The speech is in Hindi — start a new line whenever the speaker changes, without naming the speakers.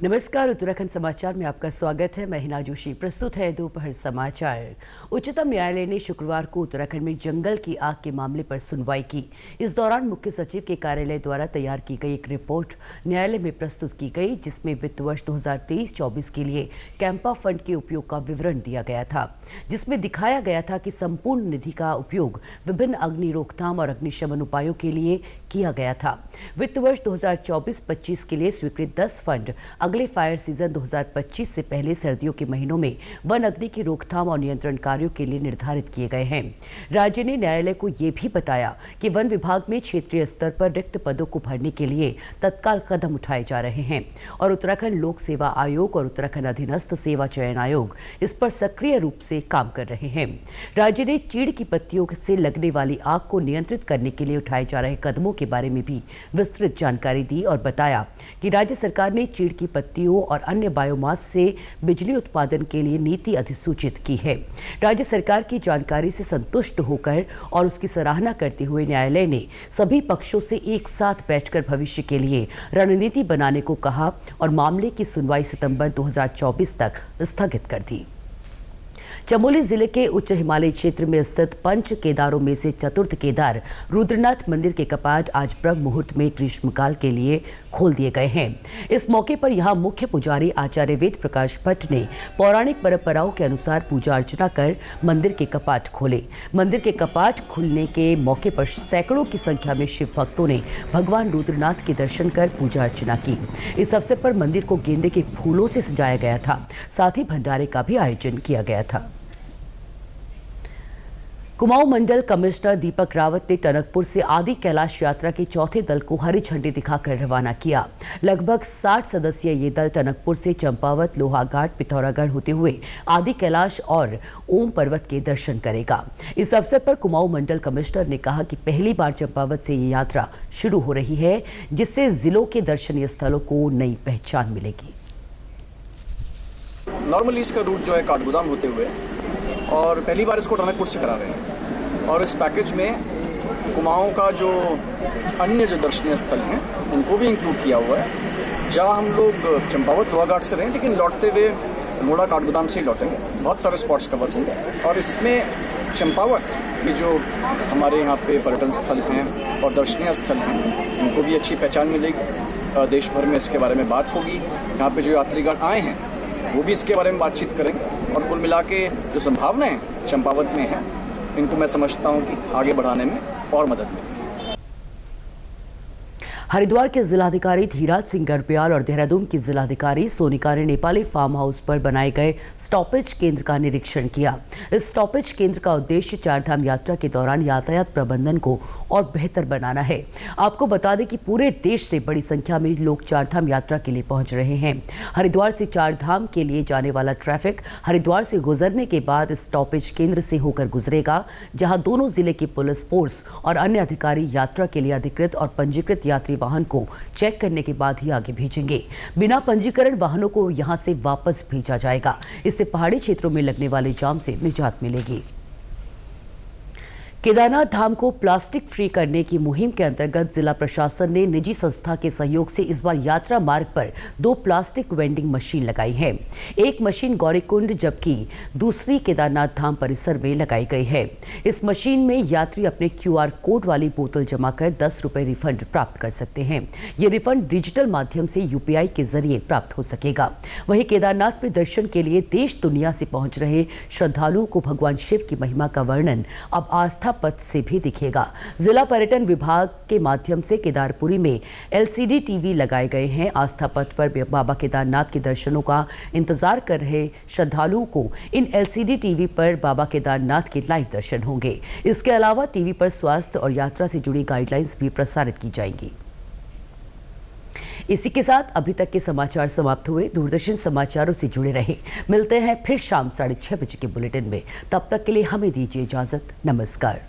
नमस्कार, उत्तराखंड समाचार में आपका स्वागत है। मैं हिना जोशी। प्रस्तुत है दोपहर समाचार। उच्चतम न्यायालय ने शुक्रवार को उत्तराखंड में जंगल की आग के मामले पर सुनवाई की। इस दौरान मुख्य सचिव के कार्यालय द्वारा तैयार की गई एक रिपोर्ट न्यायालय में प्रस्तुत की गई, जिसमें वित्त वर्ष 2023-24 के लिए कैंपा फंड के उपयोग का विवरण दिया गया था, जिसमें दिखाया गया था कि संपूर्ण निधि का उपयोग विभिन्न अग्नि रोकथाम और अग्निशमन उपायों के लिए किया गया था। वित्त वर्ष 2024-25 के लिए स्वीकृत 10 फंड अगले फायर सीजन 2025 से पहले सर्दियों के महीनों में वन अग्नि की रोकथाम और नियंत्रण कार्यों के लिए निर्धारित किए गए हैं। राज्य ने न्यायालय को ये भी बताया कि वन विभाग में क्षेत्रीय स्तर पर रिक्त पदों को भरने के लिए तत्काल कदम उठाए जा रहे हैं और उत्तराखंड लोक सेवा आयोग और उत्तराखंड अधीनस्थ सेवा चयन आयोग इस पर सक्रिय रूप से काम कर रहे हैं। राज्य ने चीड़ की पत्तियों से लगने वाली आग को नियंत्रित करने के लिए उठाए जा रहे कदमों के बारे में भी विस्तृत जानकारी दी और बताया कि राज्य सरकार ने चीड़ की पत्तियों और अन्य बायोमास से बिजली उत्पादन के लिए नीति अधिसूचित की है। राज्य सरकार की जानकारी से संतुष्ट होकर और उसकी सराहना करते हुए न्यायालय ने सभी पक्षों से एक साथ बैठकर भविष्य के लिए रणनीति बनाने को कहा और मामले की सुनवाई सितंबर 2024 तक स्थगित कर दी। चमोली जिले के उच्च हिमालयी क्षेत्र में स्थित पंच केदारों में से चतुर्थ केदार रुद्रनाथ मंदिर के कपाट आज ब्रह्म मुहूर्त में ग्रीष्मकाल के लिए खोल दिए गए हैं। इस मौके पर यहां मुख्य पुजारी आचार्य वेद प्रकाश भट्ट ने पौराणिक परंपराओं के अनुसार पूजा अर्चना कर मंदिर के कपाट खोले। मंदिर के कपाट खुलने के मौके पर सैकड़ों की संख्या में शिव भक्तों ने भगवान रुद्रनाथ के दर्शन कर पूजा अर्चना की। इस अवसर पर मंदिर को गेंदे के फूलों से सजाया गया था, साथ ही भंडारे का भी आयोजन किया गया था। कुमाऊं मंडल कमिश्नर दीपक रावत ने टनकपुर से आदि कैलाश यात्रा के चौथे दल को हरी झंडी दिखाकर रवाना किया। लगभग 60 सदस्यीय ये दल टनकपुर से चंपावत, लोहाघाट, पिथौरागढ़ होते हुए आदि कैलाश और ओम पर्वत के दर्शन करेगा। इस अवसर पर कुमाऊं मंडल कमिश्नर ने कहा कि पहली बार चंपावत से ये यात्रा शुरू हो रही है, जिससे जिलों के दर्शनीय स्थलों को नई पहचान मिलेगी।
नॉर्मली इसका रूट जो है काठगोदाम होते हुए और पहली बार इसको टनकपुर से करा रहे हैं और इस पैकेज में कुमाऊं का जो अन्य जो दर्शनीय स्थल हैं उनको भी इंक्लूड किया हुआ है। जहाँ हम लोग चंपावत लोहाघाट से रहे, लेकिन लौटते हुए मोड़ा काठगोदाम से ही लौटेंगे। बहुत सारे स्पॉट्स कवर होंगे और इसमें चंपावत के जो हमारे यहाँ पे पर्यटन स्थल हैं और दर्शनीय स्थल हैं उनको भी अच्छी पहचान मिलेगी। देश भर में इसके बारे में बात होगी। यहाँ पे जो यात्रीगण आए हैं वो भी इसके बारे में बातचीत करेंगे और कुल मिला के जो संभावनाएं चंपावत में हैं इनको मैं समझता हूं कि आगे बढ़ाने में और मदद मिलेगी।
हरिद्वार के जिलाधिकारी धीराज सिंह गर्ब्याल और देहरादून की जिलाधिकारी सोनिका ने नेपाली फार्म हाउस पर बनाए गए स्टॉपेज केंद्र का निरीक्षण किया। इस स्टॉपेज केंद्र का उद्देश्य चारधाम यात्रा के दौरान यातायात प्रबंधन को और बेहतर बनाना है। आपको बता दें कि पूरे देश से बड़ी संख्या में लोग चारधाम यात्रा के लिए पहुंच रहे हैं। हरिद्वार से चारधाम के लिए जाने वाला ट्रैफिक हरिद्वार से गुजरने के बाद स्टॉपेज केंद्र से होकर गुजरेगा, जहां दोनों जिले की पुलिस फोर्स और अन्य अधिकारी यात्रा के लिए अधिकृत और पंजीकृत यात्री वाहन को चेक करने के बाद ही आगे भेजेंगे। बिना पंजीकरण वाहनों को यहां से वापस भेजा जाएगा। इससे पहाड़ी क्षेत्रों में लगने वाले जाम से निजात मिलेगी। केदारनाथ धाम को प्लास्टिक फ्री करने की मुहिम के अंतर्गत जिला प्रशासन ने निजी संस्था के सहयोग से इस बार यात्रा मार्ग पर 2 प्लास्टिक वेंडिंग मशीन लगाई है। एक मशीन गौरीकुंड जबकि दूसरी केदारनाथ धाम परिसर में लगाई गई है। इस मशीन में यात्री अपने QR कोड वाली बोतल जमा कर 10 रुपए रिफंड प्राप्त कर सकते हैं। ये रिफंड डिजिटल माध्यम से UPI के जरिए प्राप्त हो सकेगा। वहीं केदारनाथ में दर्शन के लिए देश दुनिया से पहुंच रहे श्रद्धालुओं को भगवान शिव की महिमा का वर्णन अब आस्था पथ से भी दिखेगा। जिला पर्यटन विभाग के माध्यम से केदारपुरी में LCD TV लगाए गए हैं। आस्था पथ पर बाबा केदारनाथ के दर्शनों का इंतजार कर रहे श्रद्धालुओं को इन LCD TV पर बाबा केदारनाथ के लाइव दर्शन होंगे। इसके अलावा टीवी पर स्वास्थ्य और यात्रा से जुड़ी गाइडलाइंस भी प्रसारित की जाएंगी। इसी के साथ अभी तक के समाचार समाप्त हुए। दूरदर्शन समाचारों से जुड़े रहे। मिलते हैं फिर शाम 6:30 बजे के बुलेटिन में। तब तक के लिए हमें दीजिए इजाजत। नमस्कार।